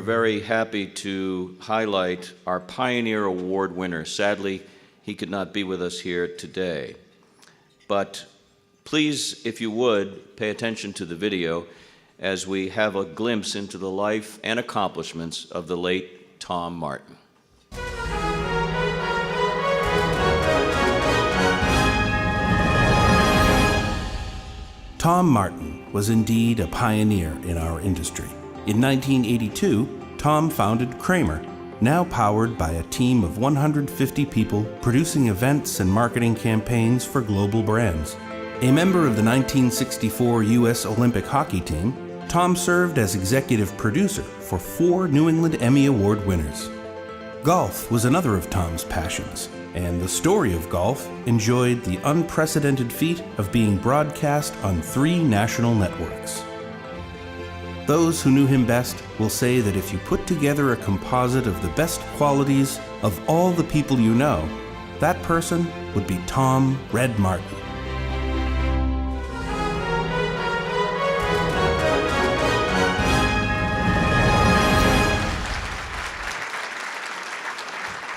very happy to highlight our Pioneer Award winner. Sadly, he could not be with us here today. But please, if you would, pay attention to the video as we have a glimpse into the life and accomplishments of the late Tom Martin. Tom Martin was indeed a pioneer in our industry. In 1982, Tom founded Kramer, now powered by a team of 150 people producing events and marketing campaigns for global brands. A member of the 1964 U.S. Olympic hockey team, Tom served as executive producer for 4 New England Emmy Award winners. Golf was another of Tom's passions, and the story of golf enjoyed the unprecedented feat of being broadcast on 3 national networks. Those who knew him best will say that if you put together a composite of the best qualities of all the people you know, that person would be Tom "Red" Martin.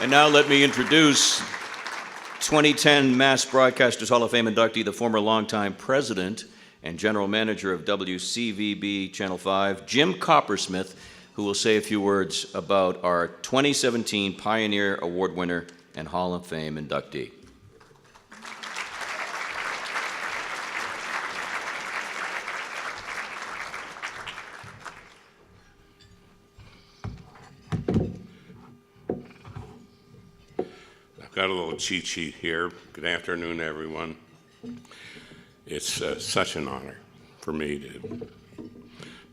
And now let me introduce 2010 Mass Broadcasters Hall of Fame inductee, the former longtime president and general manager of WCVB Channel 5, Jim Coppersmith, who will say a few words about our 2017 Pioneer Award winner and Hall of Fame inductee. I've got a little cheat sheet here. Good afternoon, everyone. It's such an honor for me to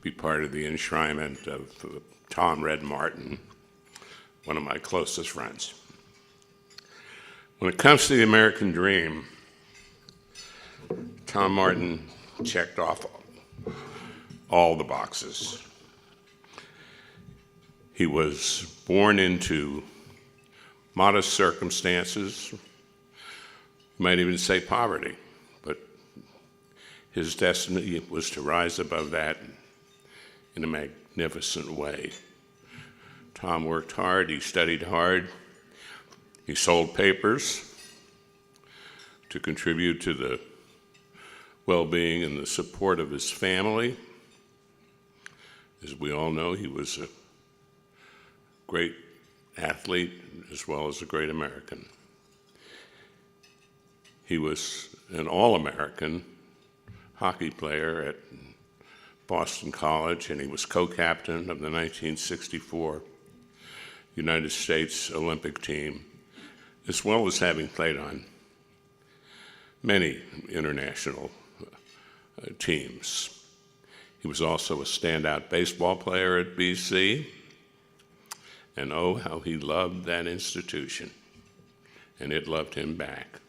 be part of the enshrinement of Tom "Red" Martin, one of my closest friends. When it comes to the American dream, Tom Martin checked off all the boxes. He was born into modest circumstances, you might even say poverty, but his destiny was to rise above that in a magnificent way. Tom worked hard, he studied hard, he sold papers to contribute to the well-being and the support of his family. As we all know, he was a great athlete as well as a great American. He was an All-American hockey player at Boston College, and he was co-captain of the 1964 United States Olympic team, as well as having played on many international teams. He was also a standout baseball player at BC, and oh, how he loved that institution, and it loved him back.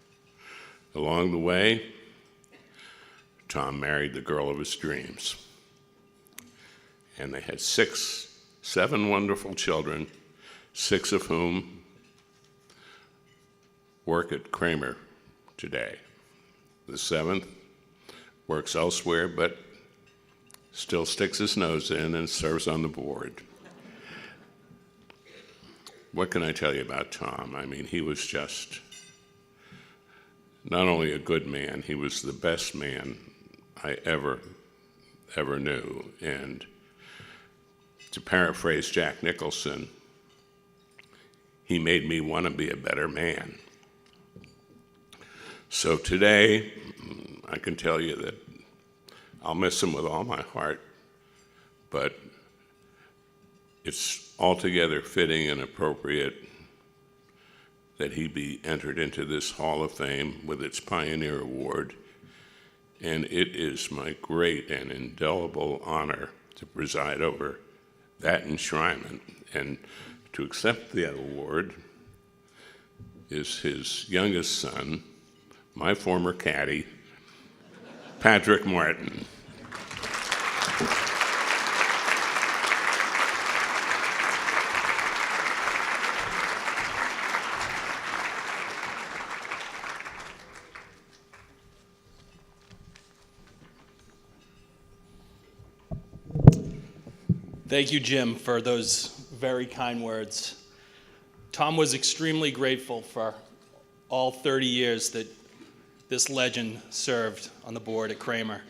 Along the way, Tom married the girl of his dreams, and they had 7 wonderful children, 6 of whom work at Kramer today. The 7th works elsewhere, but still sticks his nose in and serves on the board. What can I tell you about Tom? I mean, he was just not only a good man, he was the best man I ever knew. And to paraphrase Jack Nicholson, he made me want to be a better man. So today, I can tell you that I'll miss him with all my heart, but it's altogether fitting and appropriate that he be entered into this Hall of Fame with its Pioneer Award, and it is my great and indelible honor to preside over that enshrinement. And to accept that award is his youngest son, my former caddy, Patrick Martin. Thank you, Jim, for those very kind words. Tom was extremely grateful for all 30 years that this legend served on the board at Kramer.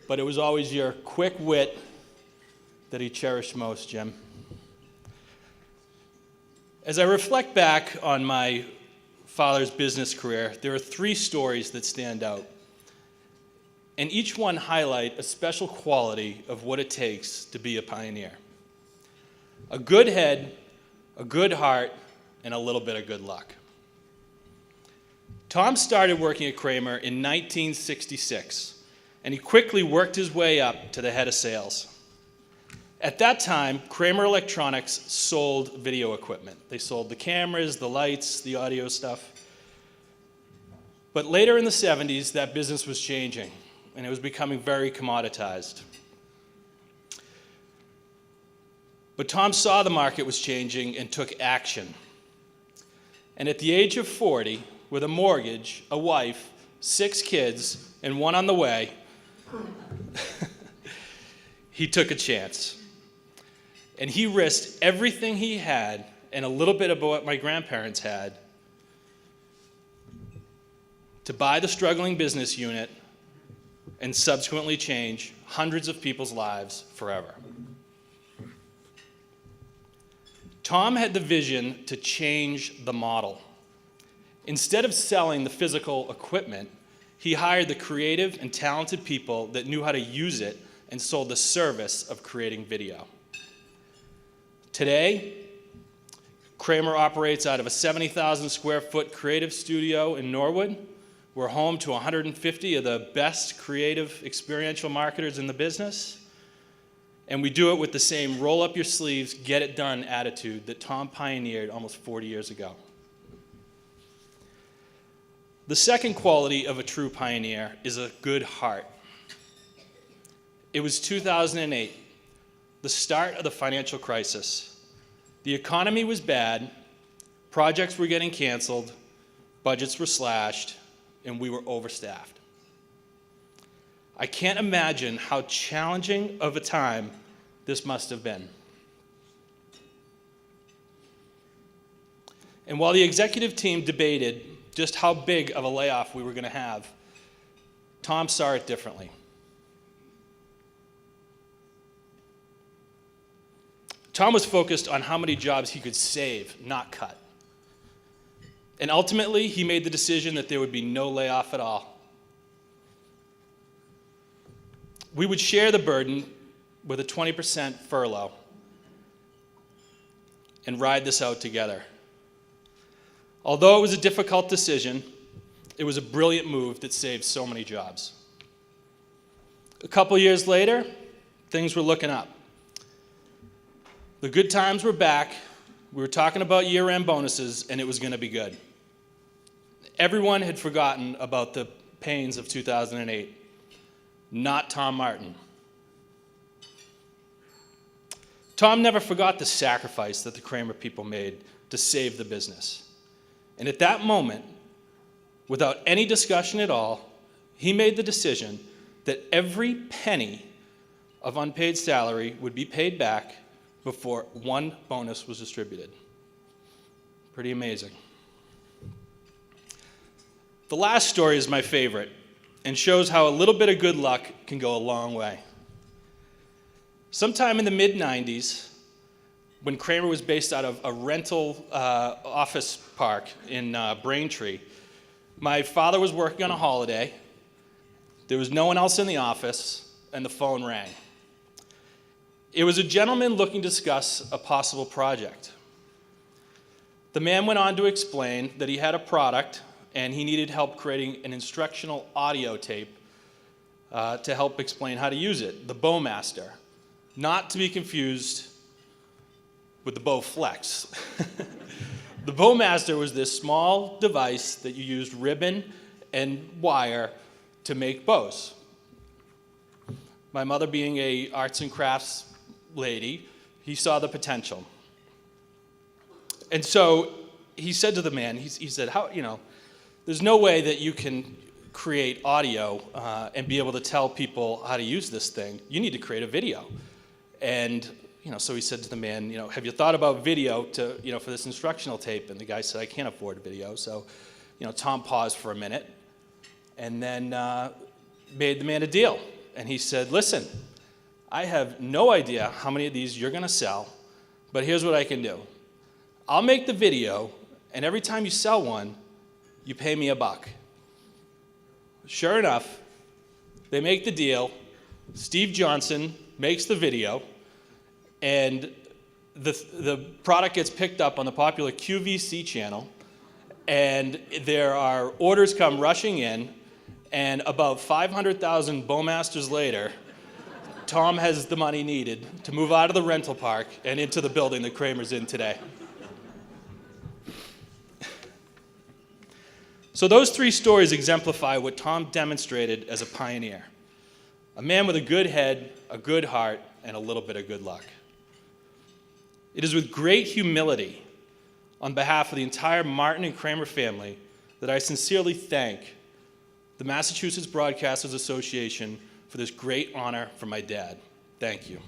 But it was always your quick wit that he cherished most, Jim. As I reflect back on my father's business career, there are 3 stories that stand out. And each one highlight a special quality of what it takes to be a pioneer. A good head, a good heart, and a little bit of good luck. Tom started working at Kramer in 1966, and he quickly worked his way up to the head of sales. At that time, Kramer Electronics sold video equipment. They sold the cameras, the lights, the audio stuff. But later in the 70s, that business was changing, and it was becoming very commoditized. But Tom saw the market was changing and took action. And at the age of 40, with a mortgage, a wife, 6 kids, and 1 on the way, he took a chance. And he risked everything he had and a little bit of what my grandparents had to buy the struggling business unit and subsequently change hundreds of people's lives forever. Tom had the vision to change the model. Instead of selling the physical equipment, he hired the creative and talented people that knew how to use it and sold the service of creating video. Today, Kramer operates out of a 70,000 square foot creative studio in Norwood. We're home to 150 of the best creative experiential marketers in the business. And we do it with the same roll up your sleeves, get it done attitude that Tom pioneered almost 40 years ago. The second quality of a true pioneer is a good heart. It was 2008, the start of the financial crisis. The economy was bad, projects were getting canceled, budgets were slashed, and we were overstaffed. I can't imagine how challenging of a time this must have been. And while the executive team debated just how big of a layoff we were going to have, Tom saw it differently. Tom was focused on how many jobs he could save, not cut. And ultimately, he made the decision that there would be no layoff at all. We would share the burden with a 20% furlough and ride this out together. Although it was a difficult decision, it was a brilliant move that saved so many jobs. A couple years later, things were looking up. The good times were back. We were talking about year-end bonuses, and it was going to be good. Everyone had forgotten about the pains of 2008. Not Tom Martin. Tom never forgot the sacrifice that the Kramer people made to save the business. And at that moment, without any discussion at all, he made the decision that every penny of unpaid salary would be paid back before one bonus was distributed. Pretty amazing. The last story is my favorite and shows how a little bit of good luck can go a long way. Sometime in the mid-90s, when Kramer was based out of a rental office park in Braintree, my father was working on a holiday. There was no one else in the office, and the phone rang. It was a gentleman looking to discuss a possible project. The man went on to explain that he had a product and he needed help creating an instructional audio tape to help explain how to use it, the Bowmaster, not to be confused with the Bowflex. The Bowmaster was this small device that you used ribbon and wire to make bows. My mother being a arts and crafts lady, he saw the potential. And so he said to the man, he said, there's no way that you can create audio and be able to tell people how to use this thing. You need to create a video. And So he said to the man, have you thought about video to, for this instructional tape? And the guy said, I can't afford video. So, Tom paused for a minute and then made the man a deal. And he said, listen, I have no idea how many of these you're going to sell, but here's what I can do. I'll make the video, and every time you sell one, you pay me $1. Sure enough, they make the deal. Steve Johnson makes the video, and the product gets picked up on the popular QVC channel, and there are orders come rushing in, and about 500,000 Bowmasters later, Tom has the money needed to move out of the rental park and into the building that Kramer's in today. So those 3 stories exemplify what Tom demonstrated as a pioneer. A man with a good head, a good heart, and a little bit of good luck. It is with great humility, on behalf of the entire Martin and Kramer family, that I sincerely thank the Massachusetts Broadcasters Association for this great honor from my dad. Thank you.